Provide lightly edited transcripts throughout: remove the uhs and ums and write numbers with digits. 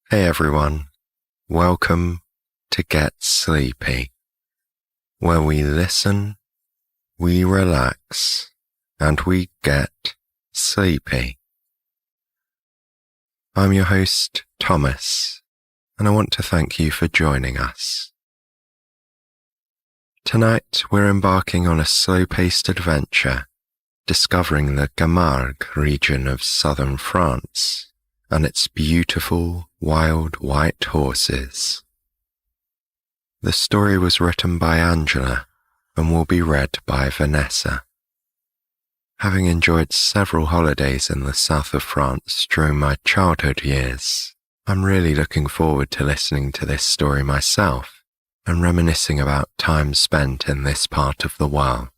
Hey everyone, welcome to Get Sleepy, where we listen, we relax, and we get sleepy. I'm your host, Thomas, and I want to thank you for joining us. Tonight we're embarking on a slow-paced adventure, discovering the Camargue region of southern France and its beautiful, wild white horses. The story was written by Angela and will be read by Vanessa. Having enjoyed several holidays in the south of France during my childhood years, I'm really looking forward to listening to this story myself and reminiscing about time spent in this part of the world.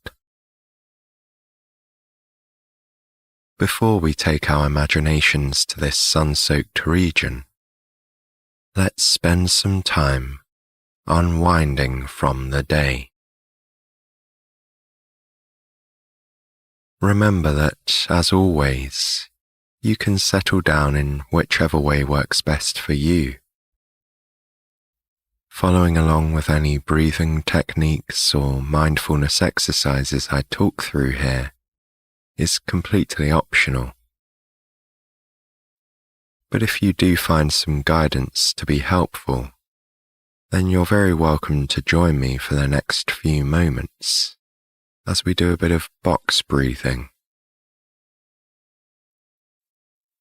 Before we take our imaginations to this sun-soaked region, let's spend some time unwinding from the day. Remember that, as always, you can settle down in whichever way works best for you. Following along with any breathing techniques or mindfulness exercises I talk through here is completely optional. But if you do find some guidance to be helpful, then you're very welcome to join me for the next few moments as we do a bit of box breathing.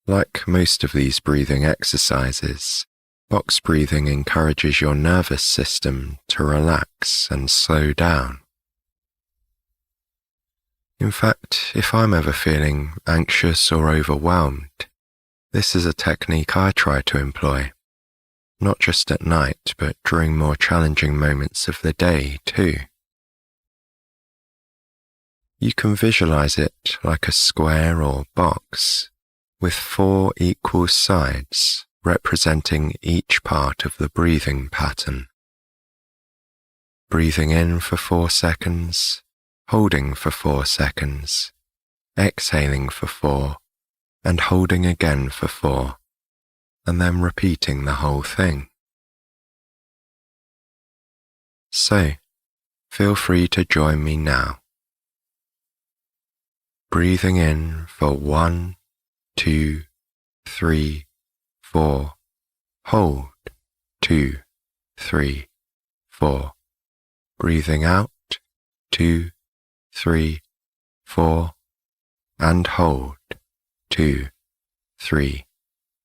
Like most of these breathing exercises, box breathing encourages your nervous system to relax and slow down. In fact, if I'm ever feeling anxious or overwhelmed, this is a technique I try to employ, not just at night, but during more challenging moments of the day too. You can visualize it like a square or box, with 4 equal sides representing each part of the breathing pattern. Breathing in for 4 seconds, holding for 4 seconds, exhaling for 4, and holding again for 4, and then repeating the whole thing. So, feel free to join me now. Breathing in for 1, 2, 3, 4, hold 2, 3, 4. Breathing out 2, 3, 4, and hold 2, 3,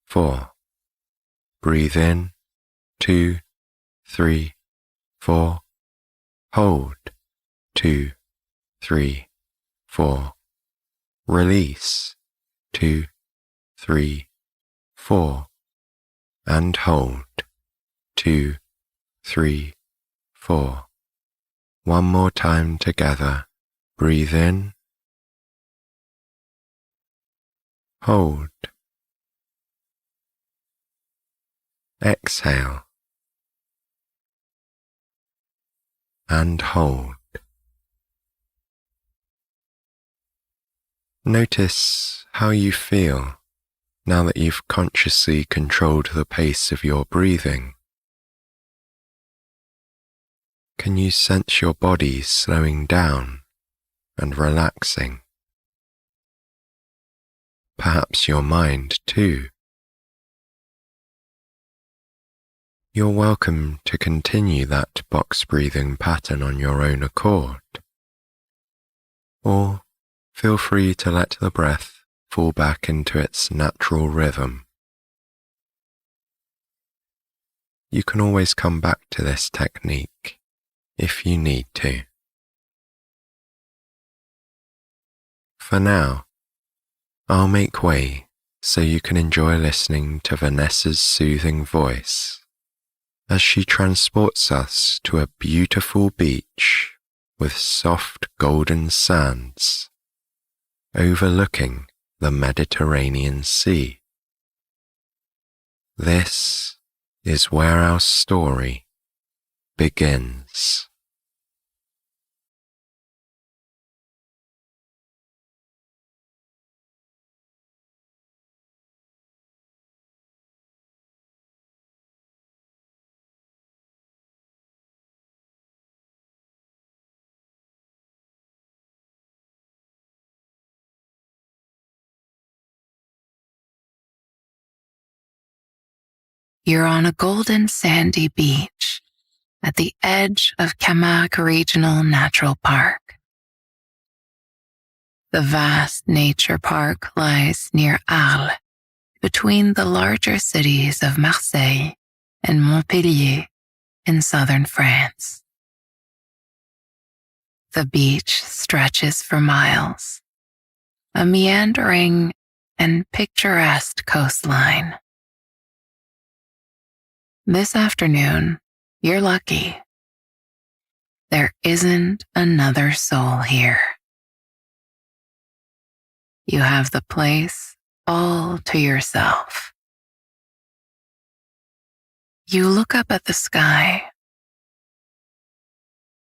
4. Breathe in 2, 3, 4, hold 2, 3, 4. Release 2, 3, 4, and hold 2, 3, 4. One more time together. Breathe in, hold, exhale, and hold. Notice how you feel now that you've consciously controlled the pace of your breathing. Can you sense your body slowing down and relaxing? Perhaps your mind too. You're welcome to continue that box breathing pattern on your own accord, or feel free to let the breath fall back into its natural rhythm. You can always come back to this technique if you need to. For now, I'll make way so you can enjoy listening to Vanessa's soothing voice as she transports us to a beautiful beach with soft golden sands overlooking the Mediterranean Sea. This is where our story begins. You're on a golden sandy beach at the edge of Camargue Regional Natural Park. The vast nature park lies near Arles, between the larger cities of Marseille and Montpellier in southern France. The beach stretches for miles, a meandering and picturesque coastline. This afternoon, you're lucky. There isn't another soul here. You have the place all to yourself. You look up at the sky.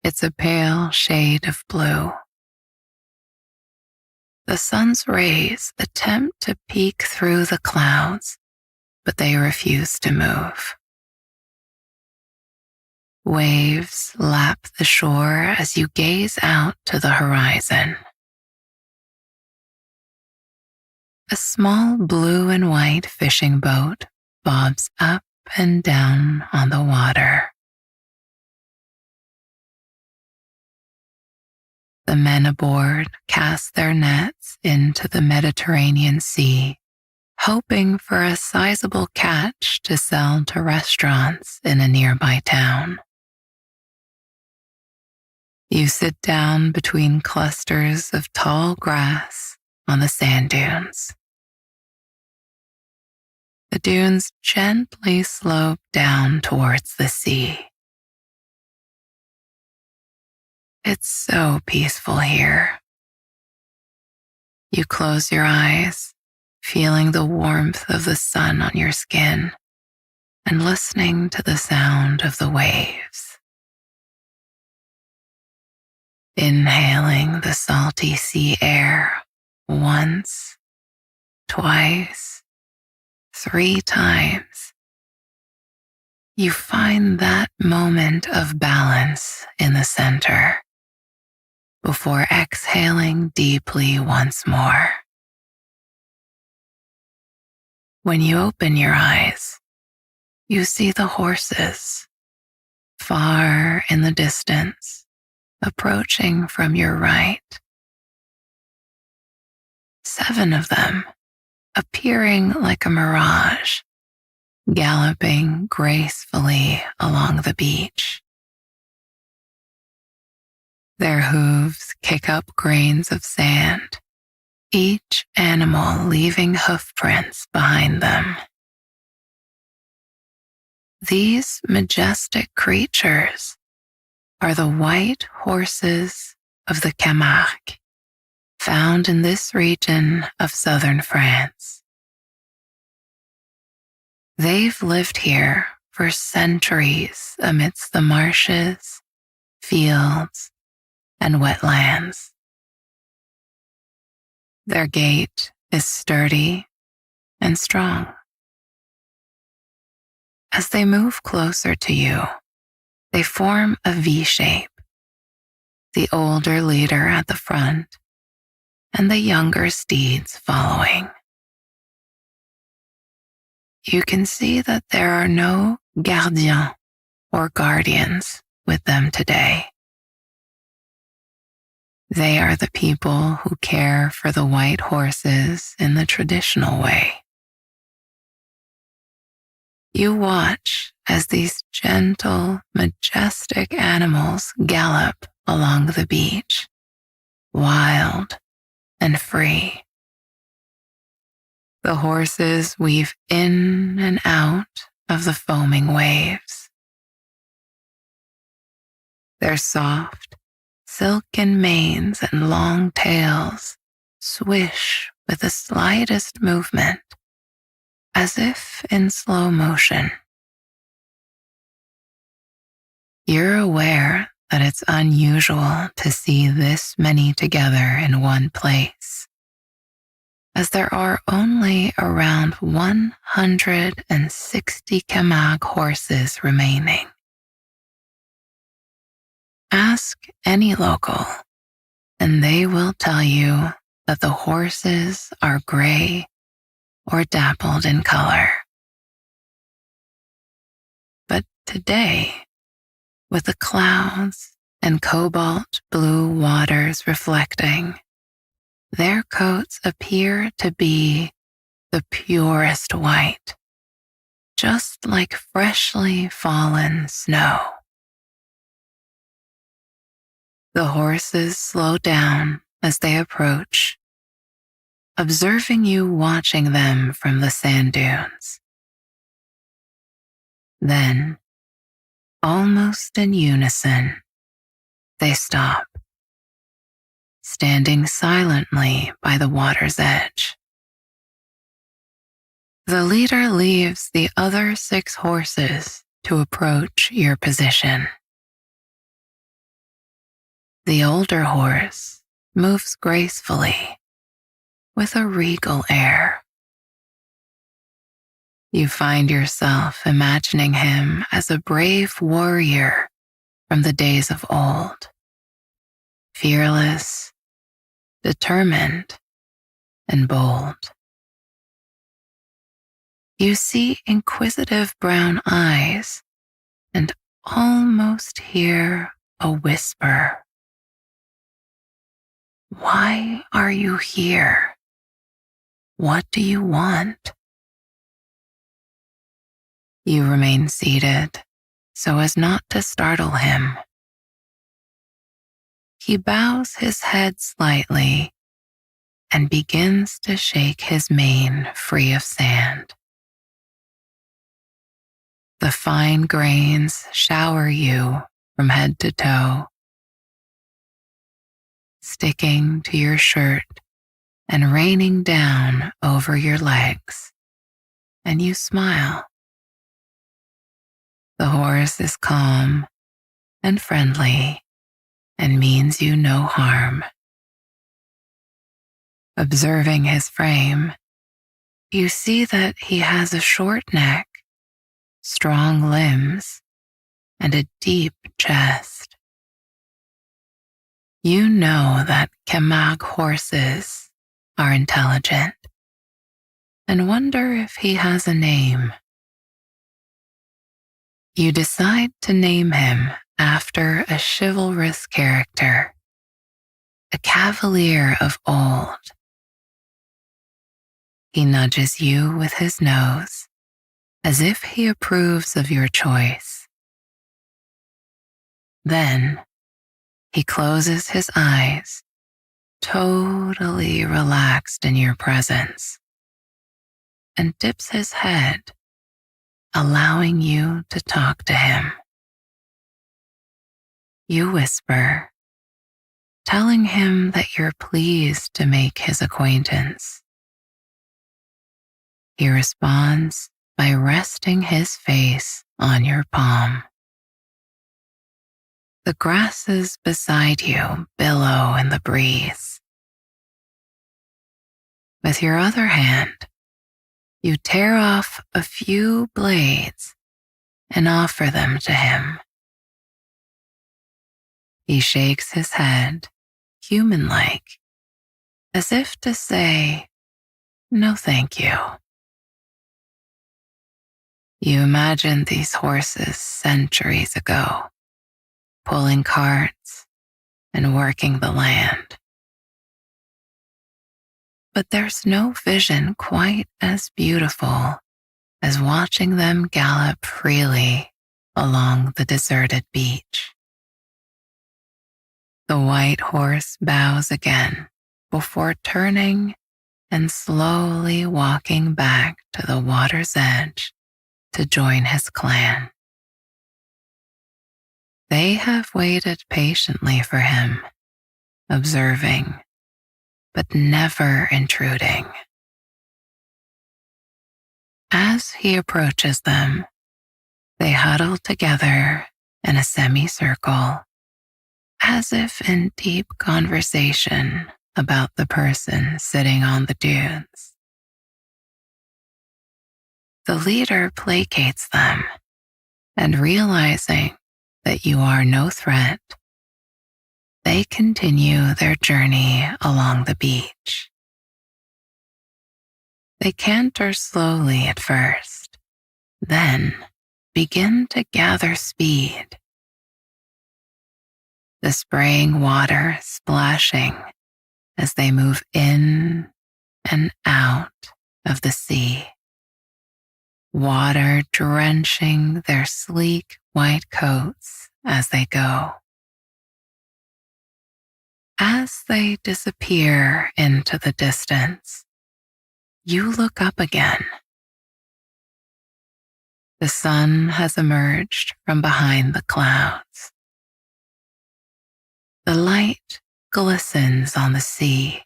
It's a pale shade of blue. The sun's rays attempt to peek through the clouds, but they refuse to move. Waves lap the shore as you gaze out to the horizon. A small blue and white fishing boat bobs up and down on the water. The men aboard cast their nets into the Mediterranean Sea, hoping for a sizable catch to sell to restaurants in a nearby town. You sit down between clusters of tall grass on the sand dunes. The dunes gently slope down towards the sea. It's so peaceful here. You close your eyes, feeling the warmth of the sun on your skin and listening to the sound of the waves. Inhaling the salty sea air once, twice, 3 times. You find that moment of balance in the center before exhaling deeply once more. When you open your eyes, you see the horses far in the distance, approaching from your right. 7 of them, appearing like a mirage, galloping gracefully along the beach. Their hooves kick up grains of sand, each animal leaving hoofprints behind them. These majestic creatures are the white horses of the Camargue, found in this region of southern France. They've lived here for centuries amidst the marshes, fields, and wetlands. Their gait is sturdy and strong. As they move closer to you, they form a V shape, the older leader at the front and the younger steeds following. You can see that there are no gardiens or guardians with them today. They are the people who care for the white horses in the traditional way. You watch as these gentle, majestic animals gallop along the beach, wild and free. The horses weave in and out of the foaming waves. Their soft, silken manes and long tails swish with the slightest movement, as if in slow motion. You're aware that it's unusual to see this many together in one place, as there are only around 160 Camargue horses remaining. Ask any local, and they will tell you that the horses are gray or dappled in color. today, with the clouds and cobalt blue waters reflecting, their coats appear to be the purest white, just like freshly fallen snow. The horses slow down as they approach, observing you watching them from the sand dunes. Then, almost in unison, they stop, standing silently by the water's edge. The leader leaves the other 6 horses to approach your position. The older horse moves gracefully with a regal air. You find yourself imagining him as a brave warrior from the days of old, fearless, determined, and bold. You see inquisitive brown eyes and almost hear a whisper. Why are you here? What do you want? You remain seated so as not to startle him. He bows his head slightly and begins to shake his mane free of sand. The fine grains shower you from head to toe, sticking to your shirt and raining down over your legs, and you smile. The horse is calm and friendly and means you no harm. Observing his frame, you see that he has a short neck, strong limbs, and a deep chest. You know that Camargue horses are intelligent and wonder if he has a name. You decide to name him after a chivalrous character, a cavalier of old. He nudges you with his nose as if he approves of your choice. Then he closes his eyes, totally relaxed in your presence, and dips his head, allowing you to talk to him. You whisper, telling him that you're pleased to make his acquaintance. He responds by resting his face on your palm. The grasses beside you billow in the breeze. With your other hand, you tear off a few blades and offer them to him. He shakes his head, human-like, as if to say, "No, thank you." You imagine these horses centuries ago, pulling carts and working the land. But there's no vision quite as beautiful as watching them gallop freely along the deserted beach. The white horse bows again before turning and slowly walking back to the water's edge to join his clan. They have waited patiently for him, observing, but never intruding. As he approaches them, they huddle together in a semicircle, as if in deep conversation about the person sitting on the dunes. The leader placates them, and realizing that you are no threat, they continue their journey along the beach. They canter slowly at first, then begin to gather speed, the spraying water splashing as they move in and out of the sea, water drenching their sleek white coats as they go. As they disappear into the distance, you look up again. The sun has emerged from behind the clouds. The light glistens on the sea,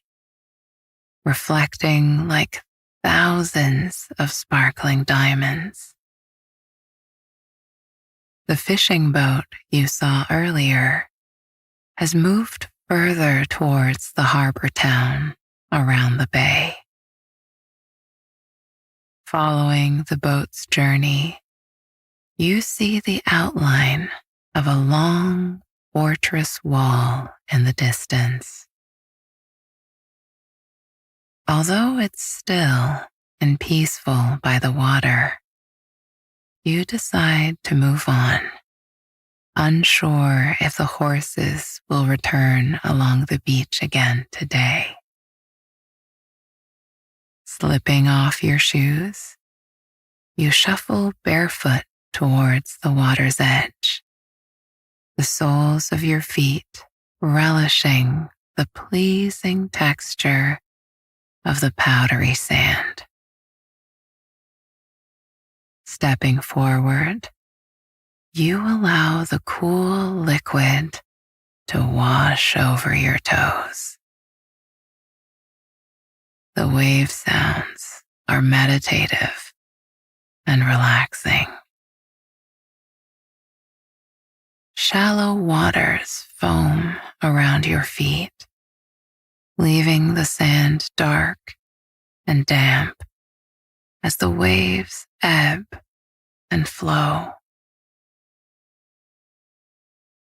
reflecting like thousands of sparkling diamonds. The fishing boat you saw earlier has moved further towards the harbor town around the bay. Following the boat's journey, you see the outline of a long fortress wall in the distance. Although it's still and peaceful by the water, you decide to move on, unsure if the horses will return along the beach again today. Slipping off your shoes, you shuffle barefoot towards the water's edge, the soles of your feet relishing the pleasing texture of the powdery sand. Stepping forward, you allow the cool liquid to wash over your toes. The wave sounds are meditative and relaxing. Shallow waters foam around your feet, leaving the sand dark and damp as the waves ebb and flow.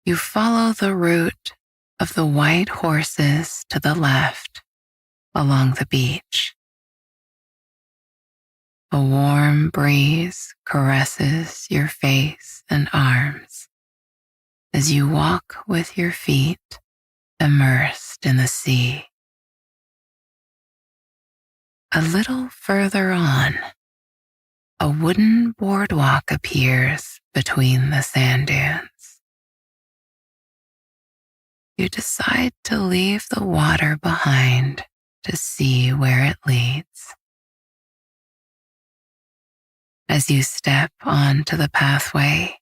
You follow the route of the white horses to the left along the beach. A warm breeze caresses your face and arms as you walk with your feet immersed in the sea. A little further on, a wooden boardwalk appears between the sand dunes. You decide to leave the water behind to see where it leads. As you step onto the pathway,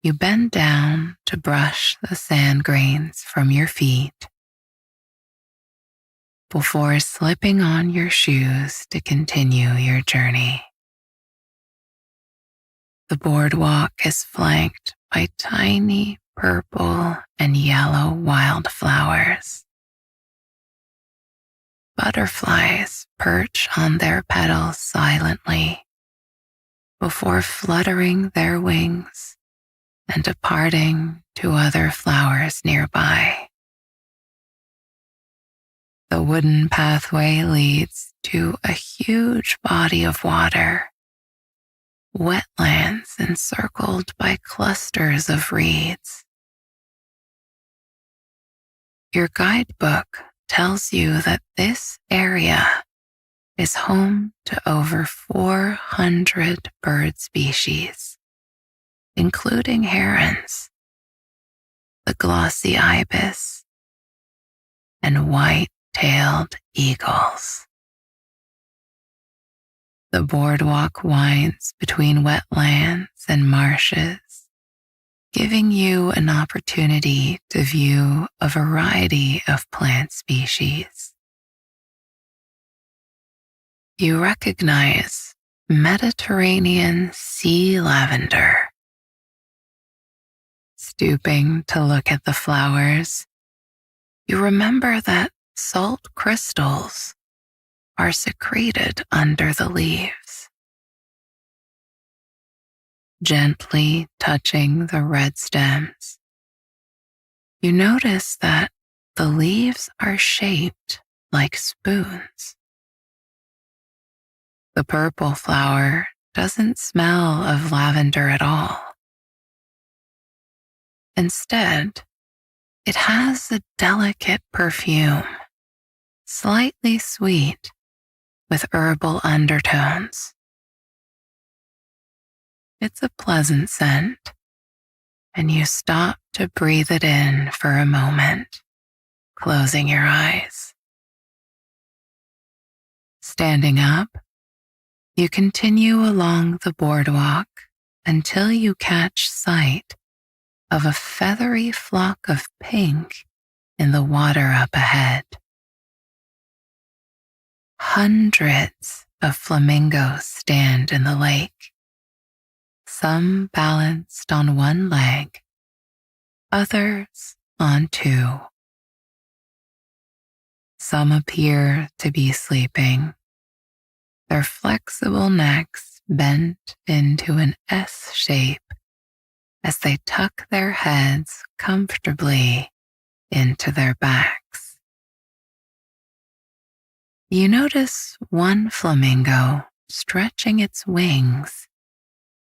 you bend down to brush the sand grains from your feet before slipping on your shoes to continue your journey. The boardwalk is flanked by tiny purple and yellow wildflowers. Butterflies perch on their petals silently before fluttering their wings and departing to other flowers nearby. The wooden pathway leads to a huge body of water, wetlands encircled by clusters of reeds. Your guidebook tells you that this area is home to over 400 bird species, including herons, the glossy ibis, and white-tailed eagles. The boardwalk winds between wetlands and marshes, giving you an opportunity to view a variety of plant species. You recognize Mediterranean sea lavender. Stooping to look at the flowers, you remember that salt crystals are secreted under the leaves. Gently touching the red stems, you notice that the leaves are shaped like spoons. The purple flower doesn't smell of lavender at all. Instead, it has a delicate perfume, slightly sweet with herbal undertones. It's a pleasant scent, and you stop to breathe it in for a moment, closing your eyes. Standing up, you continue along the boardwalk until you catch sight of a feathery flock of pink in the water up ahead. Hundreds of flamingos stand in the lake, some balanced on one leg, others on two. Some appear to be sleeping, their flexible necks bent into an S shape as they tuck their heads comfortably into their backs. You notice one flamingo stretching its wings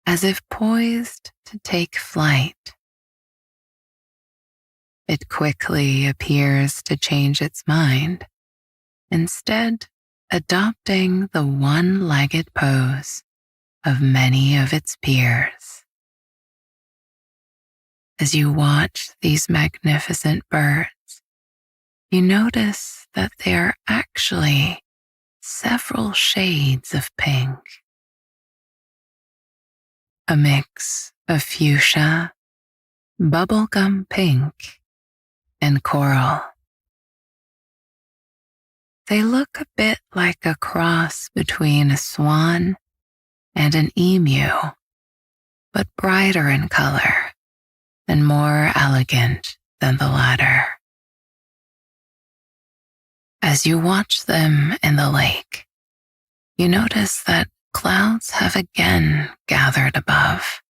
as if poised to take flight. It quickly appears to change its mind, instead adopting the one-legged pose of many of its peers. As you watch these magnificent birds, you notice that they are actually several shades of pink. A mix of fuchsia, bubblegum pink, and coral. They look a bit like a cross between a swan and an emu, but brighter in color and more elegant than the latter. As you watch them in the lake, you notice that clouds have again gathered above,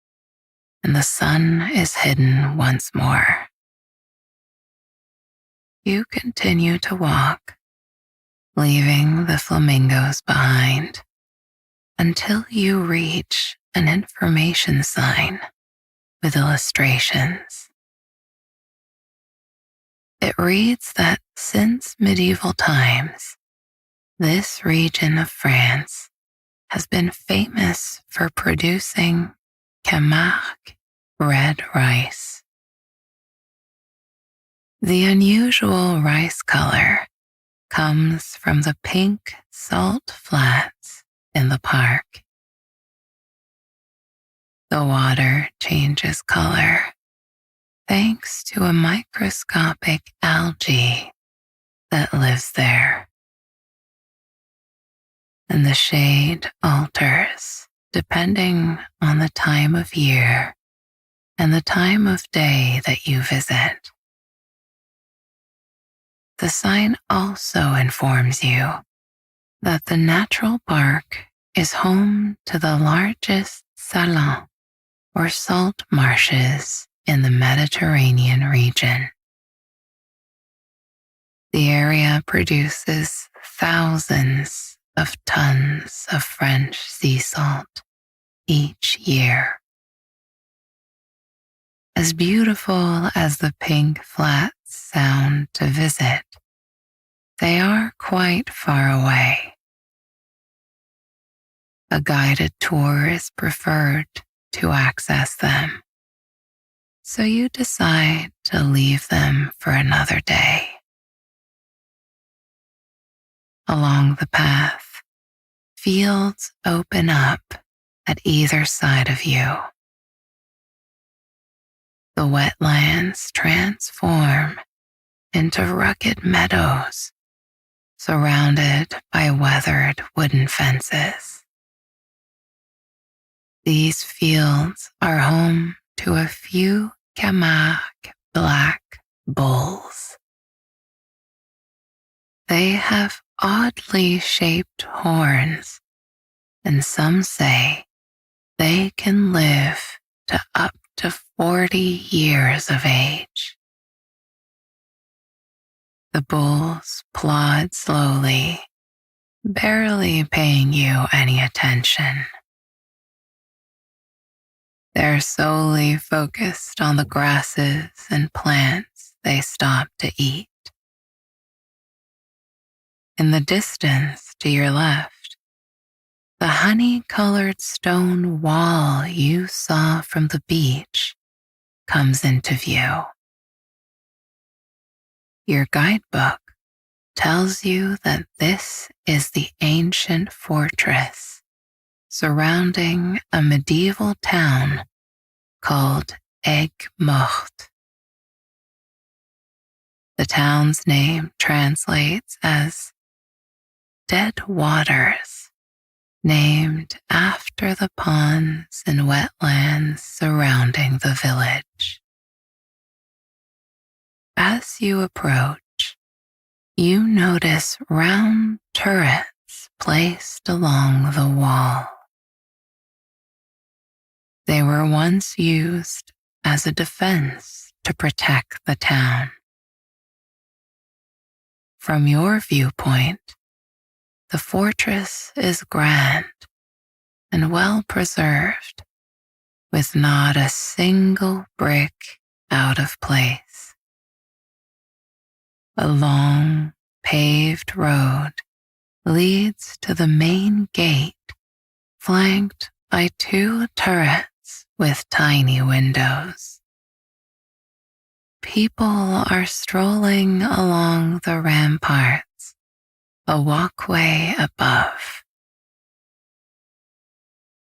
and the sun is hidden once more. You continue to walk, leaving the flamingos behind, until you reach an information sign with illustrations. It reads that since medieval times, this region of France has been famous for producing Camargue red rice. The unusual rice color comes from the pink salt flats in the park. The water changes color thanks to a microscopic algae that lives there. And the shade alters depending on the time of year and the time of day that you visit. The sign also informs you that the natural park is home to the largest salon or salt marshes in the Mediterranean region. The area produces thousands of tons of French sea salt each year. As beautiful as the pink flats sound to visit, they are quite far away. A guided tour is preferred to access them, so you decide to leave them for another day. Along the path, fields open up at either side of you. The wetlands transform into rugged meadows surrounded by weathered wooden fences. These fields are home to a few Camargue black bulls. They have oddly shaped horns, and some say they can live to up to 40 years of age. The bulls plod slowly, barely paying you any attention. They're solely focused on the grasses and plants they stop to eat. In the distance to your left, the honey-colored stone wall you saw from the beach comes into view. Your guidebook tells you that this is the ancient fortress surrounding a medieval town called Aigues-Mortes. The town's name translates as Dead Waters, named after the ponds and wetlands surrounding the village. As you approach, you notice round turrets placed along the wall. They were once used as a defense to protect the town. From your viewpoint, the fortress is grand and well preserved, with not a single brick out of place. A long, paved road leads to the main gate, flanked by 2 turrets with tiny windows. People are strolling along the ramparts, a walkway above.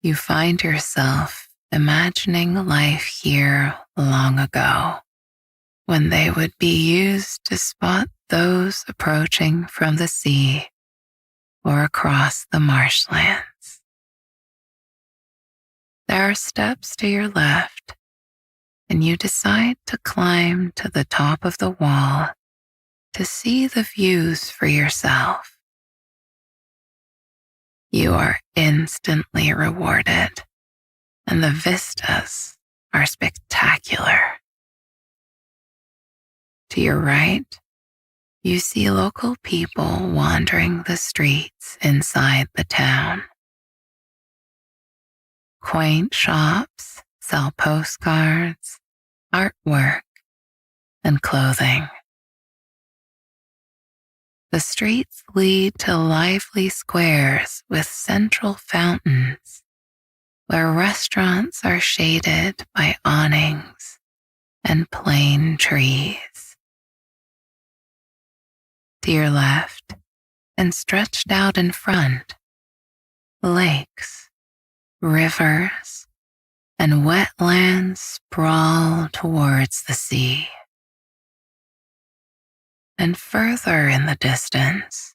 You find yourself imagining life here long ago, when they would be used to spot those approaching from the sea or across the marshlands. There are steps to your left, and you decide to climb to the top of the wall to see the views for yourself. You are instantly rewarded, and the vistas are spectacular. To your right, you see local people wandering the streets inside the town. Quaint shops sell postcards, artwork, and clothing. The streets lead to lively squares with central fountains, where restaurants are shaded by awnings and plane trees. To your left, and stretched out in front, lakes, rivers, and wetlands sprawl towards the sea. And further in the distance,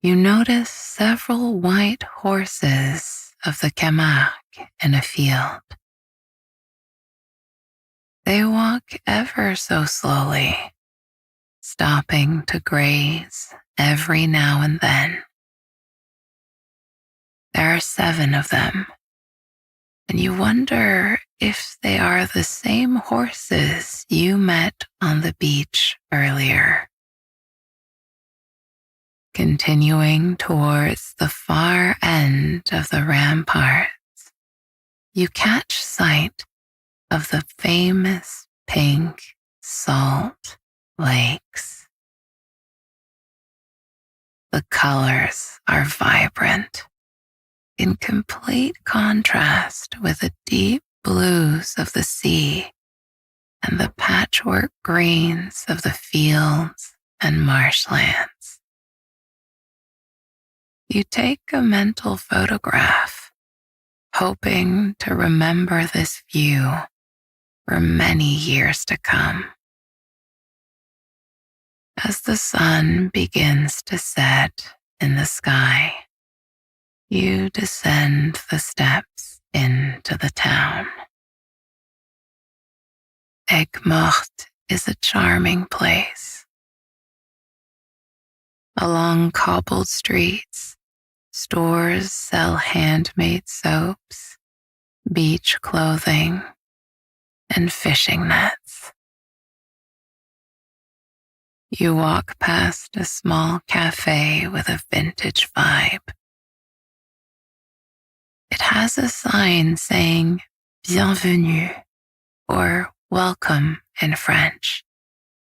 you notice several white horses of the Camargue in a field. They walk ever so slowly, stopping to graze every now and then. There are 7 of them, and you wonder if they are the same horses you met on the beach earlier. Continuing towards the far end of the ramparts, you catch sight of the famous pink salt lakes. The colors are vibrant, in complete contrast with the deep blues of the sea and the patchwork greens of the fields and marshlands. You take a mental photograph, hoping to remember this view for many years to come. As the sun begins to set in the sky, you descend the steps into the town. Aigues-Mortes is a charming place. Along cobbled streets, stores sell handmade soaps, beach clothing, and fishing nets. You walk past a small cafe with a vintage vibe. It has a sign saying bienvenue or welcome in French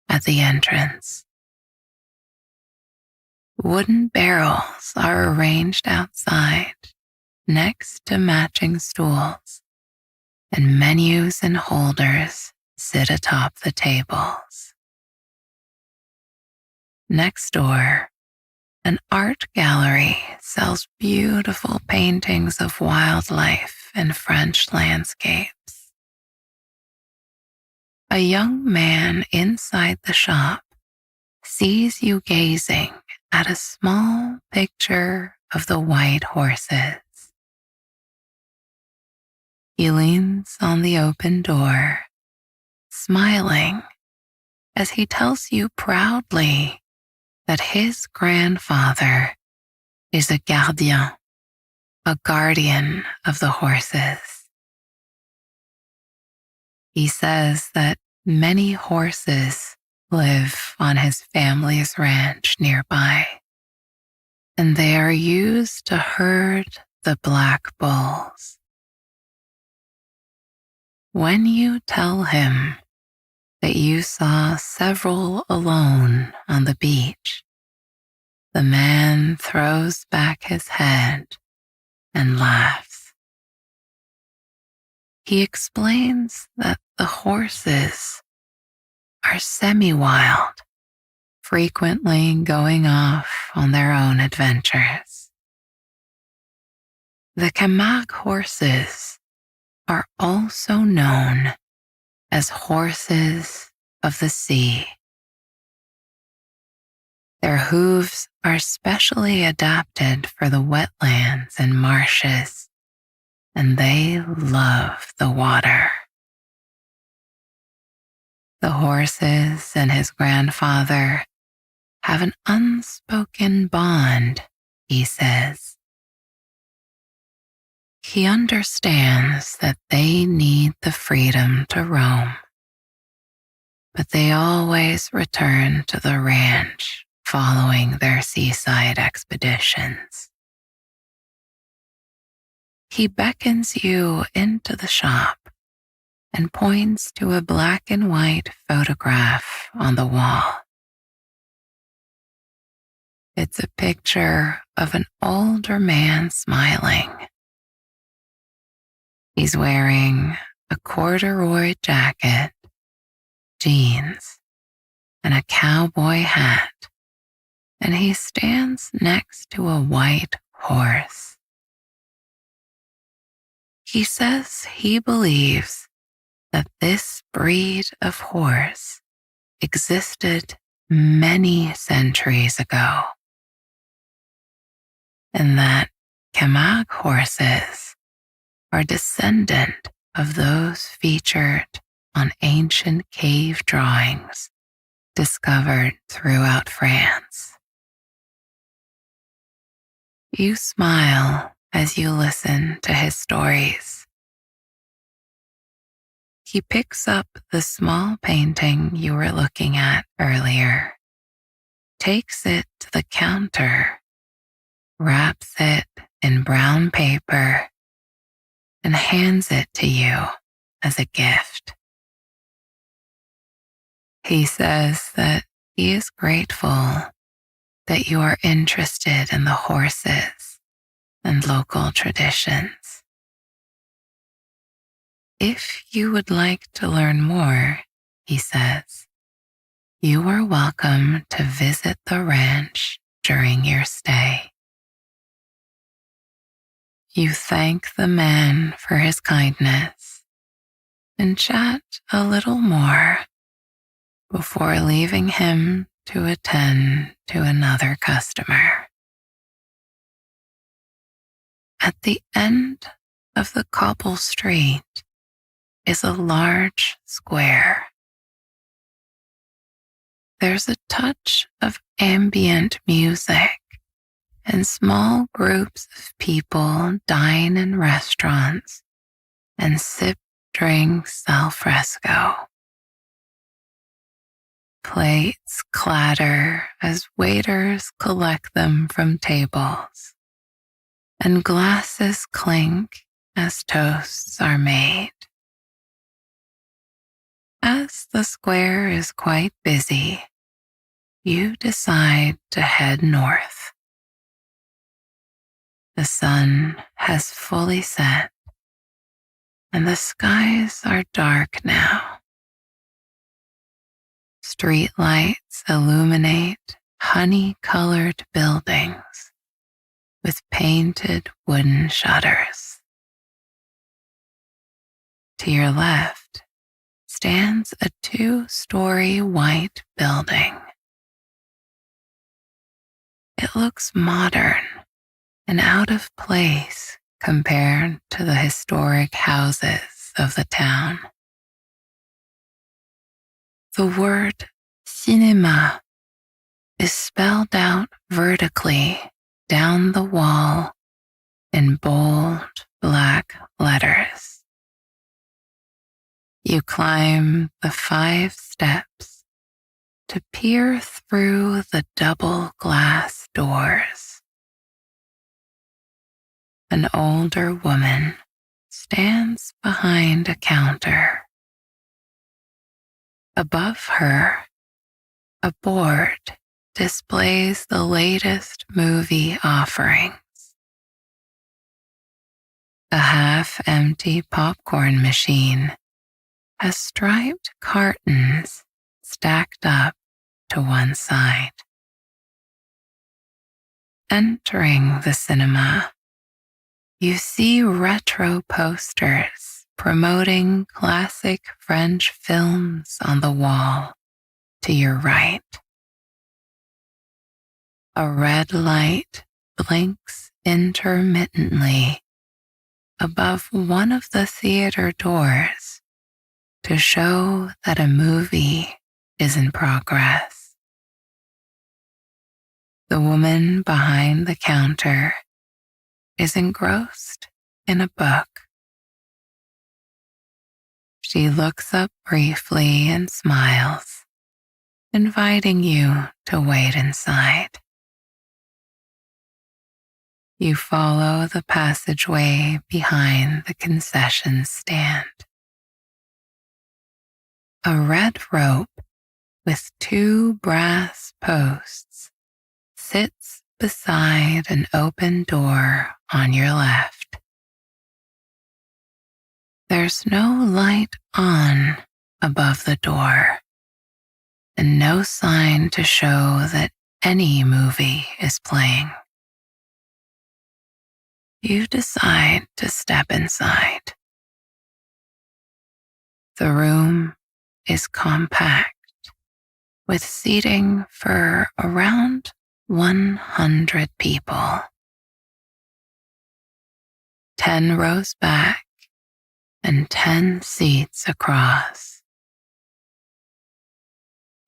at the entrance. Wooden barrels are arranged outside next to matching stools, and menus and holders sit atop the tables. Next door, an art gallery sells beautiful paintings of wildlife and French landscapes. A young man inside the shop sees you gazing at a small picture of the white horses. He leans on the open door, smiling as he tells you proudly that his grandfather is a gardien, a guardian of the horses. He says that many horses live on his family's ranch nearby, and they are used to herd the black bulls. When you tell him that you saw several alone on the beach, the man throws back his head and laughs. He explains that the horses are semi-wild, frequently going off on their own adventures. The Camargue horses are also known as horses of the sea. Their hooves are specially adapted for the wetlands and marshes, and they love the water. The horses and his grandfather have an unspoken bond, he says. He understands that they need the freedom to roam, but they always return to the ranch following their seaside expeditions. He beckons you into the shop and points to a black and white photograph on the wall. It's a picture of an older man smiling. He's wearing a corduroy jacket, jeans, and a cowboy hat, and he stands next to a white horse. He says he believes that this breed of horse existed many centuries ago, and that Camargue horses are descendant of those featured on ancient cave drawings discovered throughout France. You smile as you listen to his stories. He picks up the small painting you were looking at earlier, takes it to the counter, wraps it in brown paper, and hands it to you as a gift. He says that he is grateful that you are interested in the horses and local traditions. If you would like to learn more, he says, you are welcome to visit the ranch during your stay. You thank the man for his kindness and chat a little more before leaving him to attend to another customer. At the end of the cobble street is a large square. There's a touch of ambient music, and small groups of people dine in restaurants and sip drinks al fresco. Plates clatter as waiters collect them from tables, and glasses clink as toasts are made. As the square is quite busy, you decide to head north. The sun has fully set, and the skies are dark now. Street lights illuminate honey-colored buildings with painted wooden shutters. To your left stands a 2-story white building. It looks modern and out of place compared to the historic houses of the town. The word cinéma is spelled out vertically down the wall in bold black letters. You climb the 5 steps to peer through the double glass doors. An older woman stands behind a counter. Above her, a board displays the latest movie offerings. A half-empty popcorn machine has striped cartons stacked up to one side. Entering the cinema, you see retro posters promoting classic French films on the wall to your right. A red light blinks intermittently above one of the theater doors to show that a movie is in progress. The woman behind the counter is engrossed in a book. She looks up briefly and smiles, inviting you to wait inside. You follow the passageway behind the concession stand. A red rope with 2 brass posts sits beside an open door on your left. There's no light on above the door, and no sign to show that any movie is playing. You decide to step inside. The room is compact, with seating for around 100 people. 10 rows back and 10 seats across.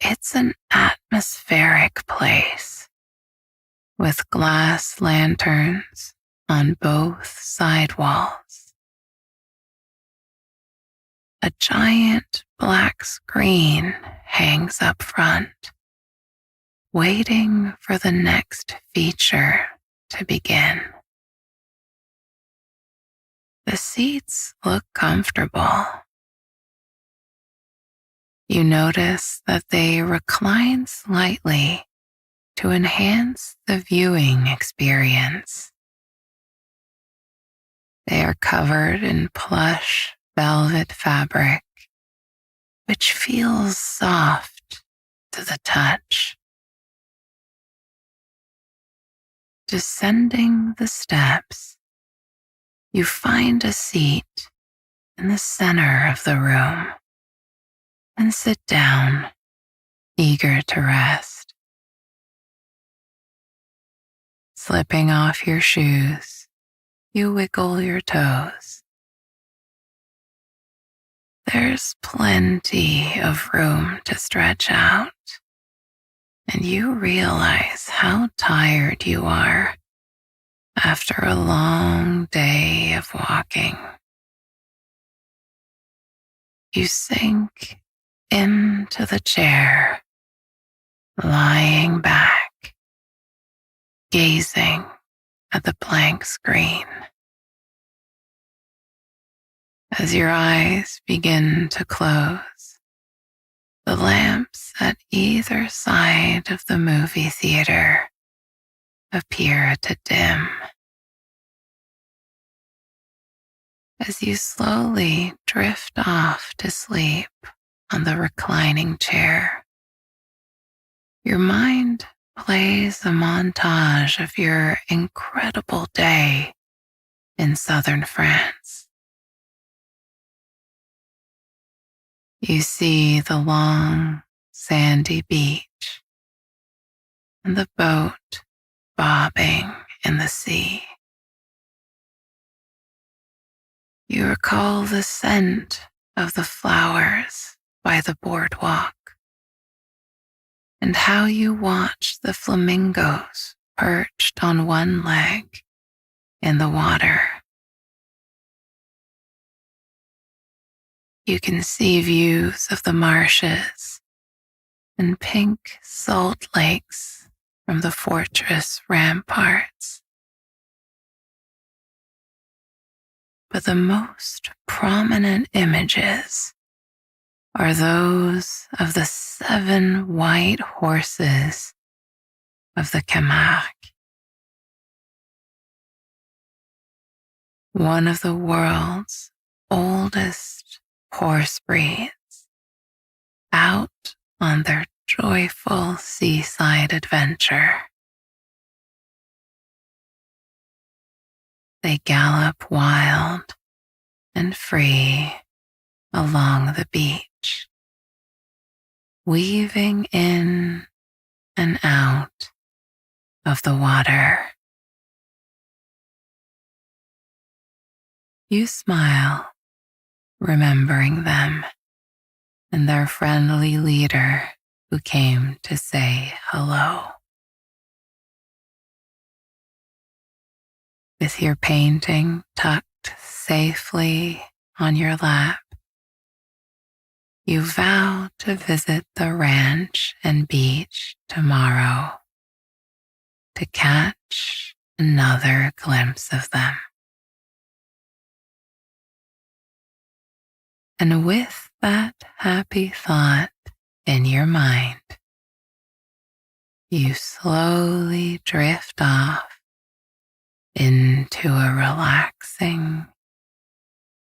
It's an atmospheric place with glass lanterns on both side walls. A giant black screen hangs up front, waiting for the next feature to begin. The seats look comfortable. You notice that they recline slightly to enhance the viewing experience. They are covered in plush velvet fabric, which feels soft to the touch. Descending the steps, you find a seat in the center of the room and sit down, eager to rest. Slipping off your shoes, you wiggle your toes. There's plenty of room to stretch out, and you realize how tired you are after a long day of walking. You sink into the chair, lying back, gazing at the blank screen. As your eyes begin to close, the lamps at either side of the movie theater appear to dim. As you slowly drift off to sleep on the reclining chair, your mind plays a montage of your incredible day in southern France. You see the long, sandy beach and the boat bobbing in the sea. You recall the scent of the flowers by the boardwalk and how you watch the flamingos perched on one leg in the water. You can see views of the marshes and pink salt lakes from the fortress ramparts. But the most prominent images are those of the 7 white horses of the Camargue, one of the world's oldest horse breeds, out on their joyful seaside adventure. They gallop wild and free along the beach, weaving in and out of the water. You smile, remembering them and their friendly leader who came to say hello. With your painting tucked safely on your lap, you vow to visit the ranch and beach tomorrow to catch another glimpse of them. And with that happy thought in your mind, you slowly drift off into a relaxing,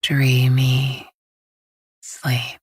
dreamy sleep.